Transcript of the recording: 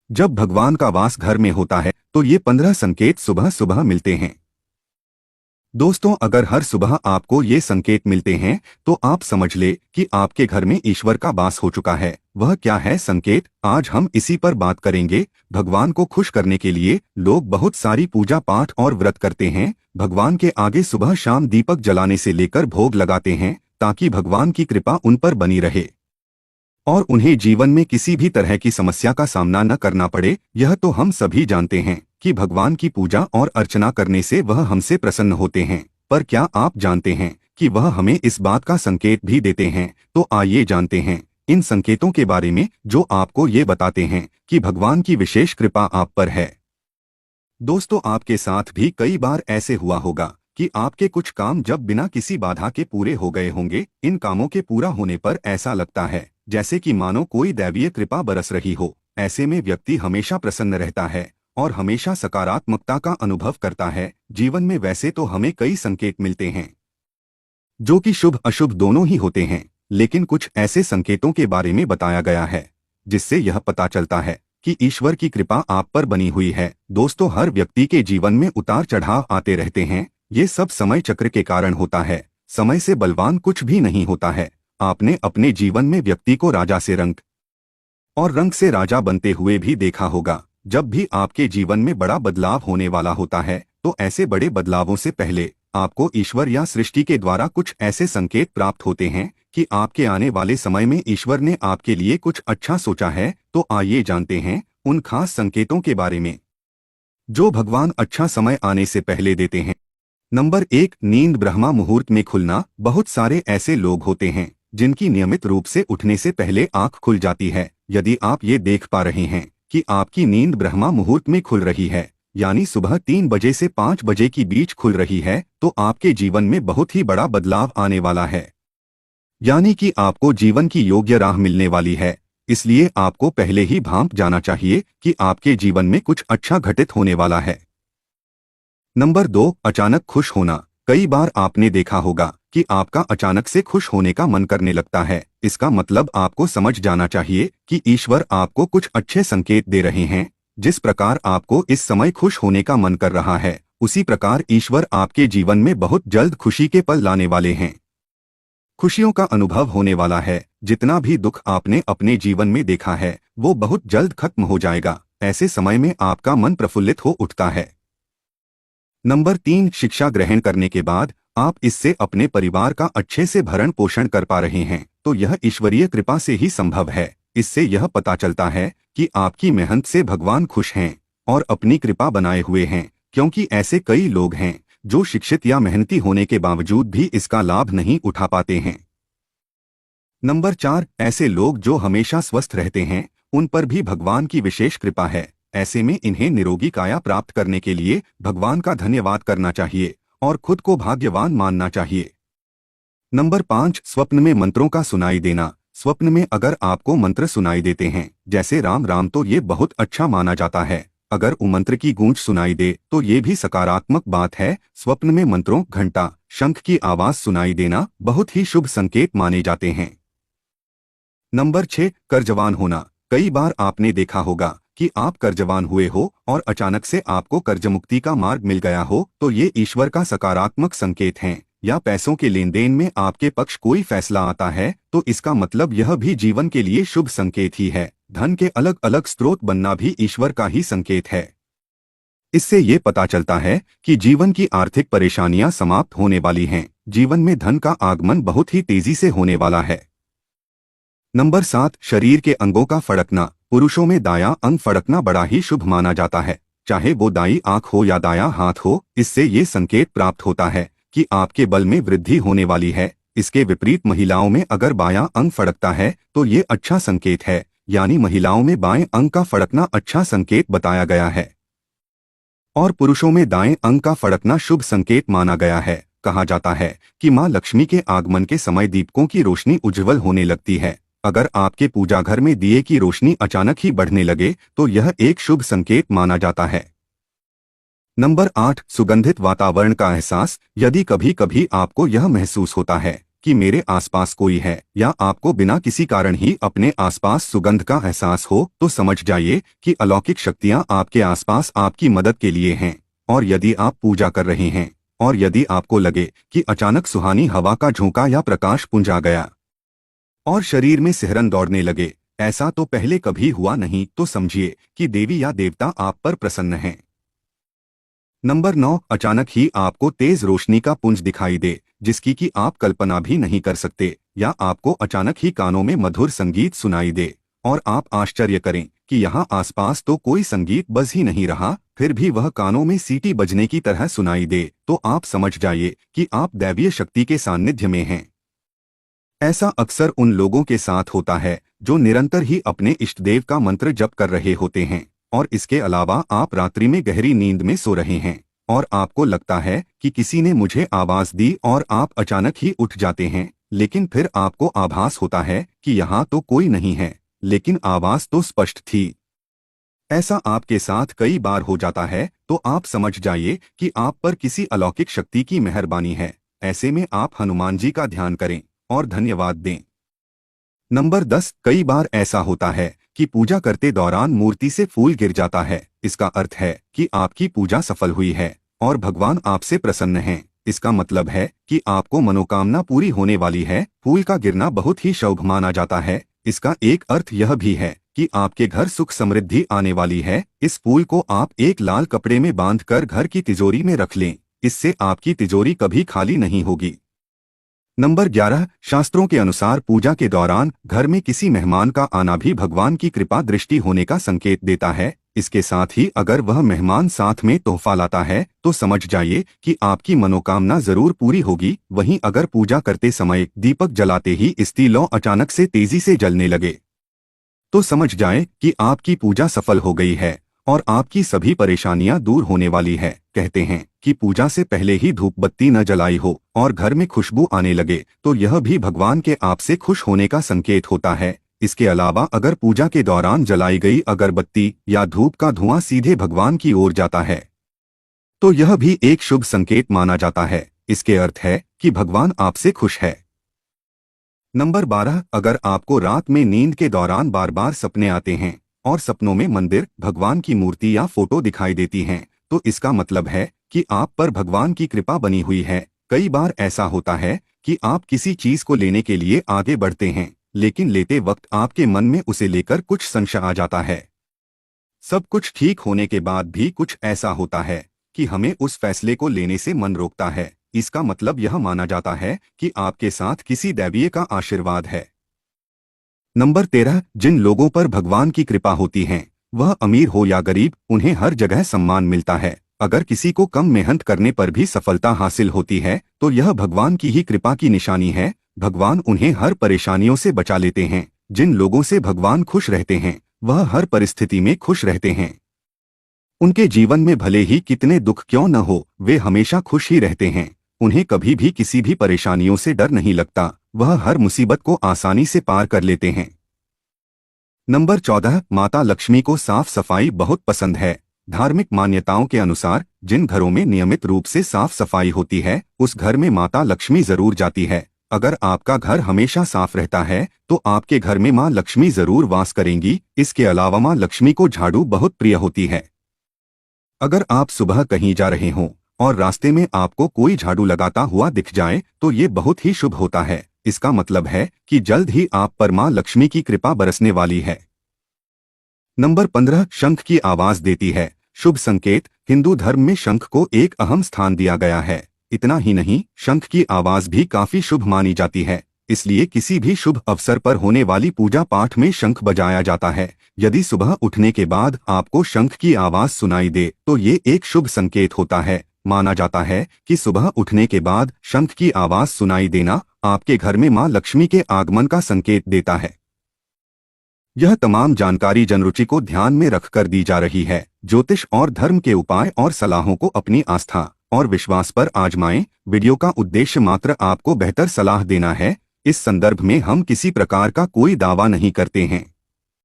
जब भगवान का वास घर में होता है तो ये 15 संकेत सुबह सुबह मिलते हैं। दोस्तों, अगर हर सुबह आपको ये संकेत मिलते हैं तो आप समझ ले कि आपके घर में ईश्वर का वास हो चुका है। वह क्या है संकेत, आज हम इसी पर बात करेंगे। भगवान को खुश करने के लिए लोग बहुत सारी पूजा पाठ और व्रत करते हैं। भगवान के आगे सुबह शाम दीपक जलाने से लेकर भोग लगाते हैं ताकि भगवान की कृपा उन पर बनी रहे और उन्हें जीवन में किसी भी तरह की समस्या का सामना न करना पड़े। यह तो हम सभी जानते हैं कि भगवान की पूजा और अर्चना करने से वह हमसे प्रसन्न होते हैं, पर क्या आप जानते हैं कि वह हमें इस बात का संकेत भी देते हैं? तो आइए जानते हैं इन संकेतों के बारे में जो आपको ये बताते हैं कि भगवान की विशेष कृपा आप पर है। दोस्तों, आपके साथ भी कई बार ऐसे हुआ होगा कि आपके कुछ काम जब बिना किसी बाधा के पूरे हो गए होंगे। इन कामों के पूरा होने पर ऐसा लगता है जैसे कि मानो कोई दैवीय कृपा बरस रही हो। ऐसे में व्यक्ति हमेशा प्रसन्न रहता है और हमेशा सकारात्मकता का अनुभव करता है। जीवन में वैसे तो हमें कई संकेत मिलते हैं जो कि शुभ अशुभ दोनों ही होते हैं, लेकिन कुछ ऐसे संकेतों के बारे में बताया गया है जिससे यह पता चलता है कि ईश्वर की कृपा आप पर बनी हुई है। दोस्तों, हर व्यक्ति के जीवन में उतार चढ़ाव आते रहते हैं। ये सब समय चक्र के कारण होता है। समय से बलवान कुछ भी नहीं होता है। आपने अपने जीवन में व्यक्ति को राजा से रंग और रंग से राजा बनते हुए भी देखा होगा। जब भी आपके जीवन में बड़ा बदलाव होने वाला होता है तो ऐसे बड़े बदलावों से पहले आपको ईश्वर या सृष्टि के द्वारा कुछ ऐसे संकेत प्राप्त होते हैं कि आपके आने वाले समय में ईश्वर ने आपके लिए कुछ अच्छा सोचा है। तो आइए जानते हैं उन खास संकेतों के बारे में जो भगवान अच्छा समय आने से पहले देते हैं। नंबर 1, नींद ब्रह्मा मुहूर्त में खुलना। बहुत सारे ऐसे लोग होते हैं जिनकी नियमित रूप से उठने से पहले आंख खुल जाती है। यदि आप ये देख पा रहे हैं कि आपकी नींद ब्रह्मा मुहूर्त में खुल रही है, यानी सुबह 3 बजे से 5 बजे के बीच खुल रही है, तो आपके जीवन में बहुत ही बड़ा बदलाव आने वाला है, यानी कि आपको जीवन की योग्य राह मिलने वाली है। इसलिए आपको पहले ही भांप जाना चाहिए कि आपके जीवन में कुछ अच्छा घटित होने वाला है। नंबर 2, अचानक खुश होना। कई बार आपने देखा होगा कि आपका अचानक से खुश होने का मन करने लगता है। इसका मतलब आपको समझ जाना चाहिए कि ईश्वर आपको कुछ अच्छे संकेत दे रहे हैं। जिस प्रकार आपको इस समय खुश होने का मन कर रहा है, उसी प्रकार ईश्वर आपके जीवन में बहुत जल्द खुशी के पल लाने वाले हैं। खुशियों का अनुभव होने वाला है। जितना भी दुख आपने अपने जीवन में देखा है वो बहुत जल्द खत्म हो जाएगा। ऐसे समय में आपका मन प्रफुल्लित हो उठता है। नंबर 3, शिक्षा ग्रहण करने के बाद आप इससे अपने परिवार का अच्छे से भरण पोषण कर पा रहे हैं, तो यह ईश्वरीय कृपा से ही संभव है। इससे यह पता चलता है कि आपकी मेहनत से भगवान खुश हैं और अपनी कृपा बनाए हुए हैं, क्योंकि ऐसे कई लोग हैं जो शिक्षित या मेहनती होने के बावजूद भी इसका लाभ नहीं उठा पाते हैं। नंबर 4, ऐसे लोग जो हमेशा स्वस्थ रहते हैं, उन पर भी भगवान की विशेष कृपा है। ऐसे में इन्हें निरोगी काया प्राप्त करने के लिए भगवान का धन्यवाद करना चाहिए और खुद को भाग्यवान मानना चाहिए। नंबर 5, स्वप्न में मंत्रों का सुनाई देना। स्वप्न में अगर आपको मंत्र सुनाई देते हैं जैसे राम राम, तो ये बहुत अच्छा माना जाता है। अगर मंत्र की गूंज सुनाई दे तो ये भी सकारात्मक बात है। स्वप्न में मंत्रों, घंटा, शंख की आवाज सुनाई देना बहुत ही शुभ संकेत माने जाते हैं। नंबर 6, कर्जवान होना। कई बार आपने देखा होगा कि आप कर्जवान हुए हो और अचानक से आपको कर्ज मुक्ति का मार्ग मिल गया हो, तो ये ईश्वर का सकारात्मक संकेत है। या पैसों के लेन देन में आपके पक्ष कोई फैसला आता है तो इसका मतलब यह भी जीवन के लिए शुभ संकेत ही है। धन के अलग अलग स्रोत बनना भी ईश्वर का ही संकेत है। इससे ये पता चलता है कि जीवन की आर्थिक परेशानियां समाप्त होने वाली हैं। जीवन में धन का आगमन बहुत ही तेजी से होने वाला है। नंबर 7, शरीर के अंगों का फड़कना। पुरुषों में दायां अंग फड़कना बड़ा ही शुभ माना जाता है, चाहे वो दाईं आंख हो या दायां हाथ हो। इससे ये संकेत प्राप्त होता है कि आपके बल में वृद्धि होने वाली है। इसके विपरीत महिलाओं में अगर बायां अंग फड़कता है तो ये अच्छा संकेत है, यानी महिलाओं में बाएं अंग का फड़कना अच्छा संकेत बताया गया है और पुरुषों में दाएं अंग का फड़कना शुभ संकेत माना गया है। कहा जाता है कि मां लक्ष्मी के आगमन के समय दीपकों की रोशनी उज्ज्वल होने लगती है। अगर आपके पूजा घर में दिए की रोशनी अचानक ही बढ़ने लगे तो यह एक शुभ संकेत माना जाता है। नंबर 8, सुगंधित वातावरण का एहसास। यदि कभी कभी आपको यह महसूस होता है कि मेरे आसपास कोई है, या आपको बिना किसी कारण ही अपने आसपास सुगंध का एहसास हो, तो समझ जाइए कि अलौकिक शक्तियां आपके आसपास आपकी मदद के लिए हैं। और यदि आप पूजा कर रहे हैं और यदि आपको लगे कि अचानक सुहानी हवा का झोंका या प्रकाश पुंज आ गया और शरीर में सिहरन दौड़ने लगे, ऐसा तो पहले कभी हुआ नहीं, तो समझिए कि देवी या देवता आप पर प्रसन्न हैं। नंबर 9, अचानक ही आपको तेज रोशनी का पुंज दिखाई दे जिसकी कि आप कल्पना भी नहीं कर सकते, या आपको अचानक ही कानों में मधुर संगीत सुनाई दे और आप आश्चर्य करें कि यहाँ आसपास तो कोई संगीत बज ही नहीं रहा, फिर भी वह कानों में सीटी बजने की तरह सुनाई दे, तो आप समझ जाइए कि आप दैवीय शक्ति के सानिध्य में हैं। ऐसा अक्सर उन लोगों के साथ होता है जो निरंतर ही अपने इष्टदेव का मंत्र जप कर रहे होते हैं, और इसके अलावा आप रात्रि में गहरी नींद में सो रहे हैं और आपको लगता है कि किसी ने मुझे आवाज दी और आप अचानक ही उठ जाते हैं, लेकिन फिर आपको आभास होता है कि यहाँ तो कोई नहीं है, लेकिन आवाज तो स्पष्ट थी। ऐसा आपके साथ कई बार हो जाता है, तो आप समझ जाइए कि आप पर किसी अलौकिक शक्ति की मेहरबानी है। ऐसे में आप हनुमान जी का ध्यान करें और धन्यवाद दें। नंबर 10, कई बार ऐसा होता है कि पूजा करते दौरान मूर्ति से फूल गिर जाता है। इसका अर्थ है कि आपकी पूजा सफल हुई है और भगवान आपसे प्रसन्न हैं। इसका मतलब है कि आपको मनोकामना पूरी होने वाली है। फूल का गिरना बहुत ही शुभ माना जाता है। इसका एक अर्थ यह भी है कि आपके घर सुख समृद्धि आने वाली है। इस फूल को आप एक लाल कपड़े में बांधकर घर की तिजोरी में रख लें, इससे आपकी तिजोरी कभी खाली नहीं होगी। नंबर 11, शास्त्रों के अनुसार पूजा के दौरान घर में किसी मेहमान का आना भी भगवान की कृपा दृष्टि होने का संकेत देता है। इसके साथ ही अगर वह मेहमान साथ में तोहफा लाता है तो समझ जाइए कि आपकी मनोकामना जरूर पूरी होगी। वहीं अगर पूजा करते समय दीपक जलाते ही स्त्री लौ अचानक से तेजी से जलने लगे तो समझ जाएं कि आपकी पूजा सफल हो गई है और आपकी सभी परेशानियां दूर होने वाली है। कहते हैं कि पूजा से पहले ही धूप बत्ती न जलाई हो और घर में खुशबू आने लगे तो यह भी भगवान के आपसे खुश होने का संकेत होता है। इसके अलावा अगर पूजा के दौरान जलाई गई अगरबत्ती या धूप का धुआं सीधे भगवान की ओर जाता है तो यह भी एक शुभ संकेत माना जाता है। इसके अर्थ है कि भगवान आपसे खुश है। नंबर 12, अगर आपको रात में नींद के दौरान बार बार सपने आते हैं और सपनों में मंदिर, भगवान की मूर्ति या फोटो दिखाई देती हैं, तो इसका मतलब है कि आप पर भगवान की कृपा बनी हुई है। कई बार ऐसा होता है कि आप किसी चीज को लेने के लिए आगे बढ़ते हैं, लेकिन लेते वक्त आपके मन में उसे लेकर कुछ संशय आ जाता है। सब कुछ ठीक होने के बाद भी कुछ ऐसा होता है कि हमें उस फैसले को लेने से मन रोकता है। इसका मतलब यह माना जाता है कि आपके साथ किसी दैवीय का आशीर्वाद है। नंबर 13, जिन लोगों पर भगवान की कृपा होती है, वह अमीर हो या गरीब, उन्हें हर जगह सम्मान मिलता है। अगर किसी को कम मेहनत करने पर भी सफलता हासिल होती है तो यह भगवान की ही कृपा की निशानी है। भगवान उन्हें हर परेशानियों से बचा लेते हैं। जिन लोगों से भगवान खुश रहते हैं वह हर परिस्थिति में खुश रहते हैं। उनके जीवन में भले ही कितने दुख क्यों न हो, वे हमेशा खुश ही रहते हैं। उन्हें कभी भी किसी भी परेशानियों से डर नहीं लगता। वह हर मुसीबत को आसानी से पार कर लेते हैं। नंबर 14, माता लक्ष्मी को साफ सफाई बहुत पसंद है। धार्मिक मान्यताओं के अनुसार जिन घरों में नियमित रूप से साफ सफाई होती है उस घर में माता लक्ष्मी जरूर जाती है। अगर आपका घर हमेशा साफ रहता है तो आपके घर में मां लक्ष्मी जरूर वास करेंगी। इसके अलावा मां लक्ष्मी को झाड़ू बहुत प्रिय होती है। अगर आप सुबह कहीं जा रहे हों और रास्ते में आपको कोई झाड़ू लगाता हुआ दिख जाए तो ये बहुत ही शुभ होता है। इसका मतलब है कि जल्द ही आप पर मां लक्ष्मी की कृपा बरसने वाली है। नंबर 15, शंख की आवाज देती है शुभ संकेत। हिंदू धर्म में शंख को एक अहम स्थान दिया गया है। इतना ही नहीं, शंख की आवाज भी काफी शुभ मानी जाती है। इसलिए किसी भी शुभ अवसर पर होने वाली पूजा पाठ में शंख बजाया जाता है। यदि सुबह उठने के बाद आपको शंख की आवाज सुनाई दे तो ये एक शुभ संकेत होता है। माना जाता है कि सुबह उठने के बाद शंख की आवाज सुनाई देना आपके घर में मां लक्ष्मी के आगमन का संकेत देता है। यह तमाम जानकारी जनरुचि को ध्यान में रखकर दी जा रही है। ज्योतिष और धर्म के उपाय और सलाहों को अपनी आस्था और विश्वास पर आजमाएं। वीडियो का उद्देश्य मात्र आपको बेहतर सलाह देना है। इस संदर्भ में हम किसी प्रकार का कोई दावा नहीं करते हैं।